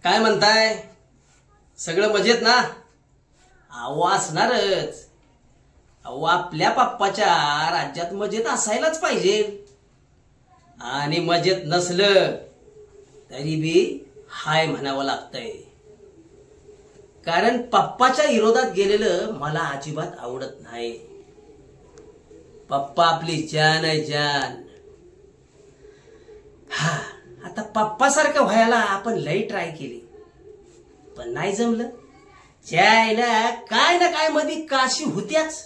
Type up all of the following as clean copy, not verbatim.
काय म्हणताय? सगळं मजेत ना? अहो असणारच. अहो आपल्या पप्पाच्या राज्यात मजेत असायलाच पाहिजे. आणि मजेत नसलं तरी बी हाय म्हणावं लागतंय. कारण पप्पाच्या विरोधात गेलेलं मला अजिबात आवडत नाही. पप्पा आपली जान आहे, जान. हा, आता पप्पासारखं व्हायला आपण लई ट्राय केली, पण नाही जमलं. जायला काय ना काय मध्ये काशी होत्याच.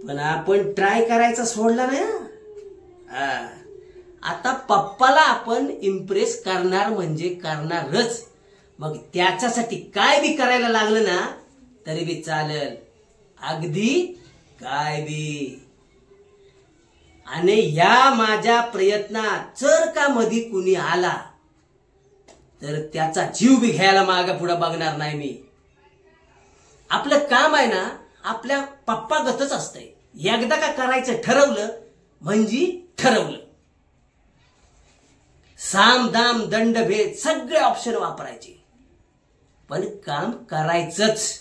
पण आपण ट्राय करायचा सोडला नाही. आता पप्पाला आपण इम्प्रेस करणार म्हणजे करणारच. मग त्याच्यासाठी काय बी करायला लागलं ना तरी बी चालेल. अगदी काय बी. आणि या माझ्या प्रयत्नात जर का मधी कुणी आला तर त्याचा जीव बी घ्यायला मागे पुढे बघणार नाही मी. आपलं काम आहे ना आपल्या पप्पा गतच असतंय. एकदा का करायचं ठरवलं म्हणजे ठरवलं. साम दाम दंड भेद सगळे ऑप्शन वापरायचे, पण काम करायचंच.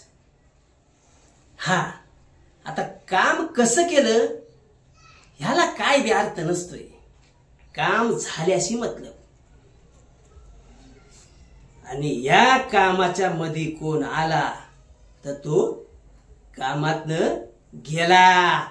हा, आता काम कसं केलं ह्याला काय बी अर्थ नसतोय. काम झाल्याशी मतलब. आणि या कामाच्या मध्ये कोण आला तर तो कामातनं गेला.